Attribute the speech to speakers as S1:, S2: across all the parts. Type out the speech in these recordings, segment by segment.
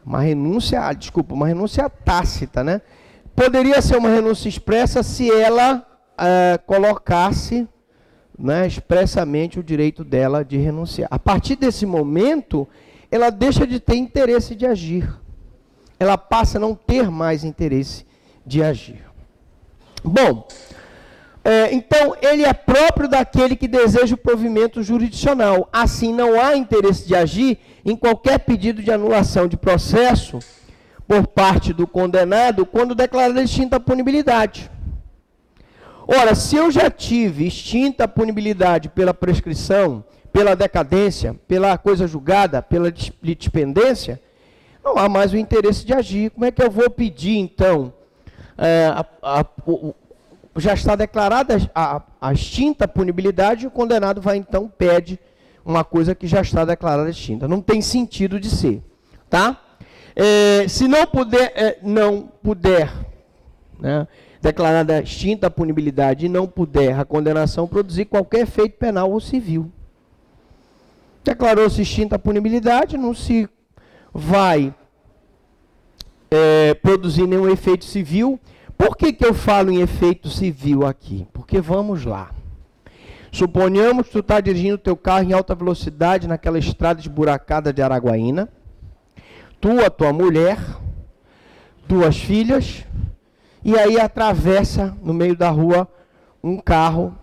S1: Uma renúncia tácita, né? Poderia ser uma renúncia expressa se ela colocasse, né, expressamente o direito dela de renunciar. A partir desse momento, ela deixa de ter interesse de agir. Ela passa a não ter mais interesse de agir. Bom, então ele é próprio daquele que deseja o provimento jurisdicional. Assim, não há interesse de agir em qualquer pedido de anulação de processo por parte do condenado quando declarada extinta a punibilidade. Ora, se eu já tive extinta a punibilidade pela prescrição, pela decadência, pela coisa julgada, pela litispendência, não há mais o interesse de agir. Como é que eu vou pedir, então, já está declarada a extinta punibilidade, e o condenado vai, então, pede uma coisa que já está declarada extinta. Não tem sentido de ser, tá? Se não puder, né, declarada extinta a punibilidade e não puder a condenação produzir qualquer efeito penal ou civil. Declarou-se extinta a punibilidade, não se vai produzir nenhum efeito civil. Por que eu falo em efeito civil aqui? Porque vamos lá. Suponhamos que tu está dirigindo o teu carro em alta velocidade naquela estrada esburacada de Araguaína. Tu, a tua mulher, 2 filhas, e aí atravessa no meio da rua um carro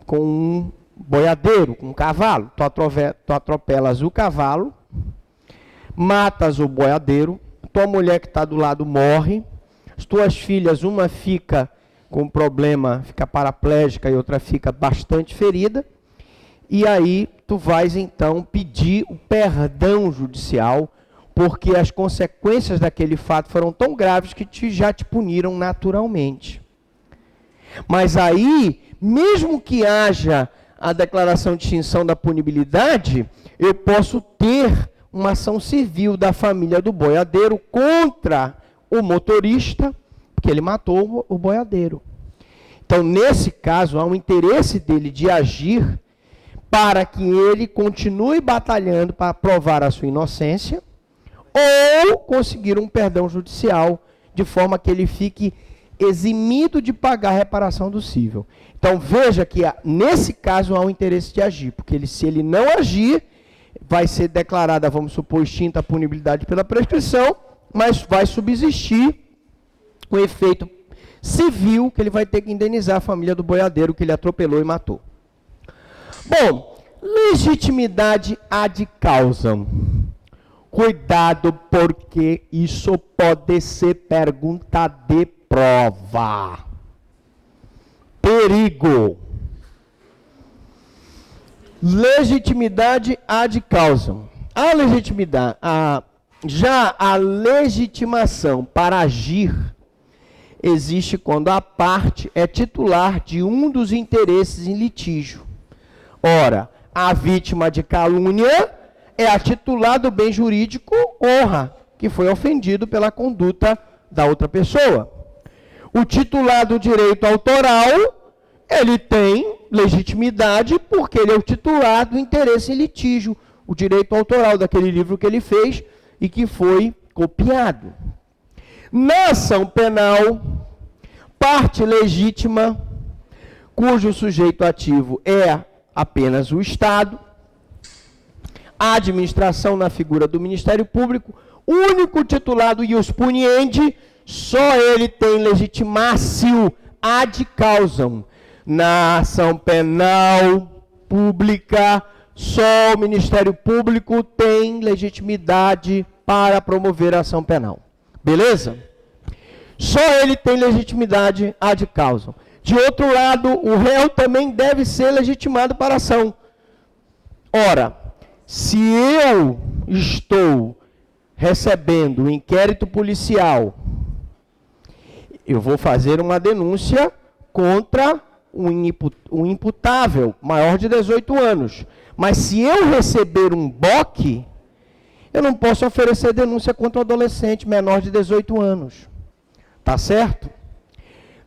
S1: com um boiadeiro, com um cavalo. Tu atropelas o cavalo, matas o boiadeiro, tua mulher que está do lado morre, as tuas filhas, uma fica com problema, fica paraplégica e outra fica bastante ferida, e aí tu vais então pedir o perdão judicial, porque as consequências daquele fato foram tão graves que já te puniram naturalmente. Mas aí, mesmo que haja a declaração de extinção da punibilidade, eu posso ter uma ação civil da família do boiadeiro contra o motorista, porque ele matou o boiadeiro. Então, nesse caso, há um interesse dele de agir para que ele continue batalhando para provar a sua inocência, ou conseguir um perdão judicial, de forma que ele fique eximido de pagar a reparação do cível. Então, veja que nesse caso há um interesse de agir, porque se ele não agir, vai ser declarada, vamos supor, extinta a punibilidade pela prescrição, mas vai subsistir o efeito civil, que ele vai ter que indenizar a família do boiadeiro que ele atropelou e matou. Bom, legitimidade ad causam. Cuidado, porque isso pode ser pergunta de prova. Perigo. Legitimidade ad causam. Já a legitimação para agir existe quando a parte é titular de um dos interesses em litígio. Ora, a vítima de calúnia é a titular do bem jurídico honra, que foi ofendido pela conduta da outra pessoa. O titular do direito autoral, ele tem legitimidade porque ele é o titular do interesse em litígio, o direito autoral daquele livro que ele fez e que foi copiado. Na ação penal, parte legítima, cujo sujeito ativo é apenas o Estado, a administração na figura do Ministério Público, único titular do ius puniendi, só ele tem legitimácio ad causam. Na ação penal pública, só o Ministério Público tem legitimidade para promover a ação penal. Beleza? Só ele tem legitimidade ad causam. De outro lado, o réu também deve ser legitimado para a ação. Ora, se eu estou recebendo um inquérito policial, eu vou fazer uma denúncia contra um imputável maior de 18 anos. Mas se eu receber um BOC, eu não posso oferecer denúncia contra um adolescente menor de 18 anos. Tá certo?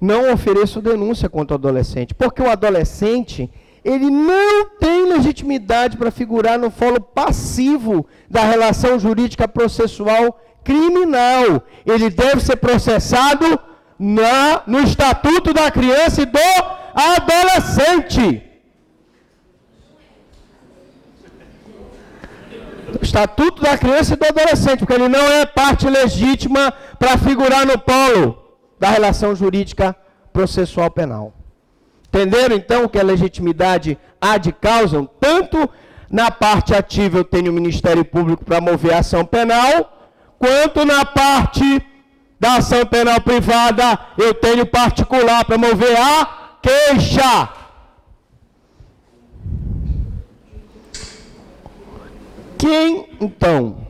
S1: Não ofereço denúncia contra o adolescente, porque o adolescente, ele não tem legitimidade para figurar no folo passivo da relação jurídica processual criminal. Ele deve ser processado no Estatuto da Criança e do Adolescente. Estatuto da Criança e do Adolescente, porque ele não é parte legítima para figurar no polo da relação jurídica processual penal. Entenderam, então, que a legitimidade ad causam, tanto na parte ativa eu tenho o Ministério Público para mover a ação penal, quanto na parte da ação penal privada eu tenho particular para mover a queixa. Quem, então,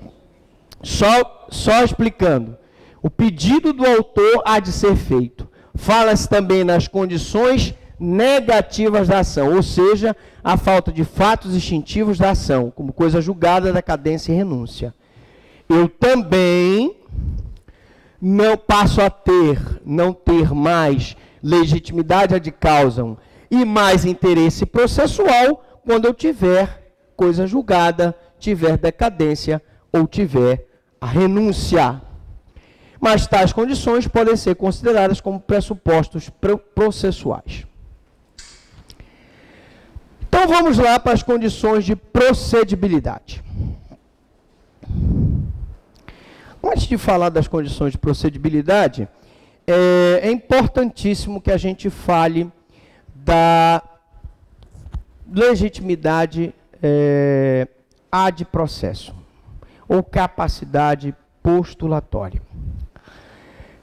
S1: só explicando, o pedido do autor há de ser feito. Fala-se também nas condições negativas da ação, ou seja, a falta de fatos instintivos da ação, como coisa julgada, decadência e renúncia. Eu também não passo a não ter mais legitimidade ad causam e mais interesse processual quando eu tiver coisa julgada, tiver decadência ou tiver a renúncia. Mas tais condições podem ser consideradas como pressupostos processuais. Então vamos lá para as condições de procedibilidade. Antes de falar das condições de procedibilidade, é importantíssimo que a gente fale da legitimidade ad processo, ou capacidade postulatória.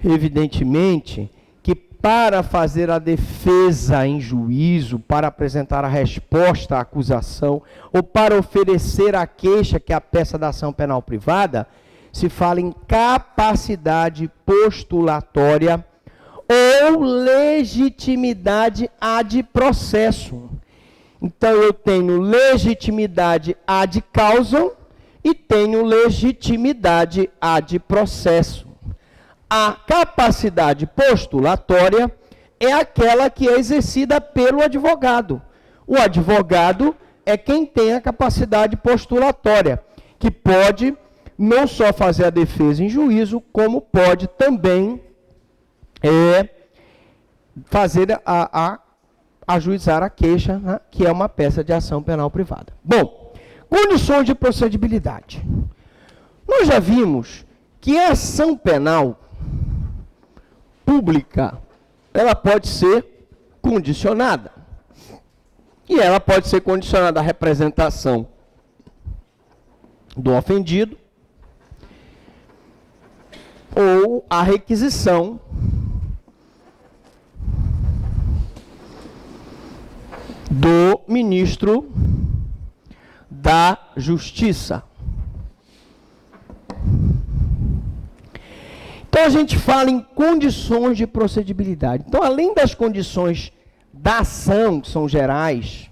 S1: Evidentemente que para fazer a defesa em juízo, para apresentar a resposta à acusação, ou para oferecer a queixa, que é a peça da ação penal privada, se fala em capacidade postulatória ou legitimidade ad processo. Então, eu tenho legitimidade ad causam e tenho legitimidade ad processo. A capacidade postulatória é aquela que é exercida pelo advogado. O advogado é quem tem a capacidade postulatória, que pode não só fazer a defesa em juízo, como pode também fazer ajuizar a queixa, né, que é uma peça de ação penal privada. Bom, condições de procedibilidade. Nós já vimos que a ação penal pública, ela pode ser condicionada. E ela pode ser condicionada à representação do ofendido ou à requisição do ministro da Justiça. Então, a gente fala em condições de procedibilidade. Então, além das condições da ação, que são gerais,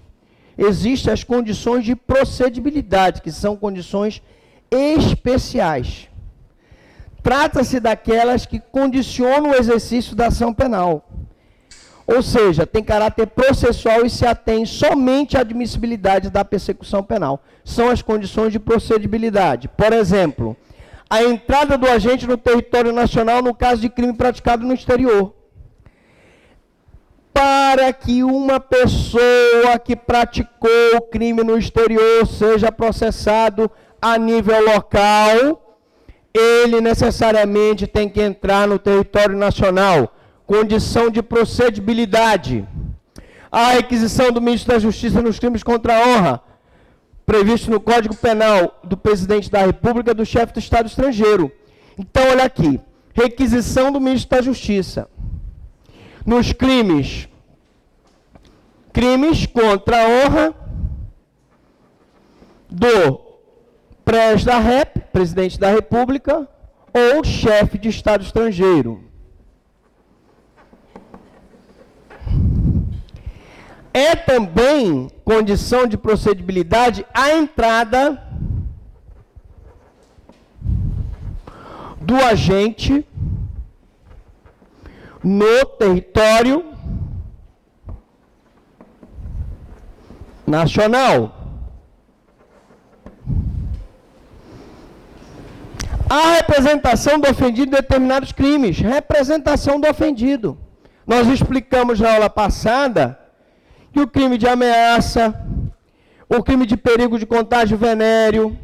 S1: existem as condições de procedibilidade, que são condições especiais. Trata-se daquelas que condicionam o exercício da ação penal. Ou seja, tem caráter processual e se atém somente à admissibilidade da persecução penal. São as condições de procedibilidade. Por exemplo, a entrada do agente no território nacional no caso de crime praticado no exterior. Para que uma pessoa que praticou o crime no exterior seja processado a nível local, ele necessariamente tem que entrar no território nacional. Condição de procedibilidade. A requisição do ministro da Justiça nos crimes contra a honra, previsto no Código Penal do Presidente da República, do chefe do Estado estrangeiro. Então, olha aqui. Requisição do ministro da Justiça. Nos crimes contra a honra do Presidente da República, ou chefe de Estado estrangeiro. É também condição de procedibilidade a entrada do agente no território nacional. A representação do ofendido em determinados crimes. Representação do ofendido. Nós explicamos na aula passada que o crime de ameaça, o crime de perigo de contágio venéreo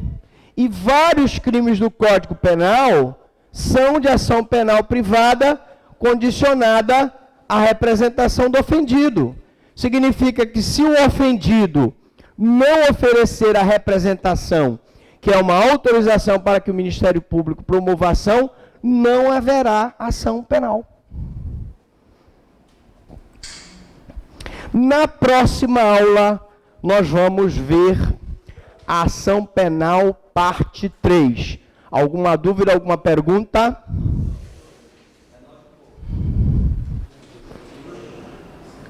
S1: e vários crimes do Código Penal são de ação penal privada condicionada à representação do ofendido. Significa que se o ofendido não oferecer a representação, que é uma autorização para que o Ministério Público promova a ação, não haverá ação penal. Na próxima aula, nós vamos ver a ação penal parte 3. Alguma dúvida, alguma pergunta?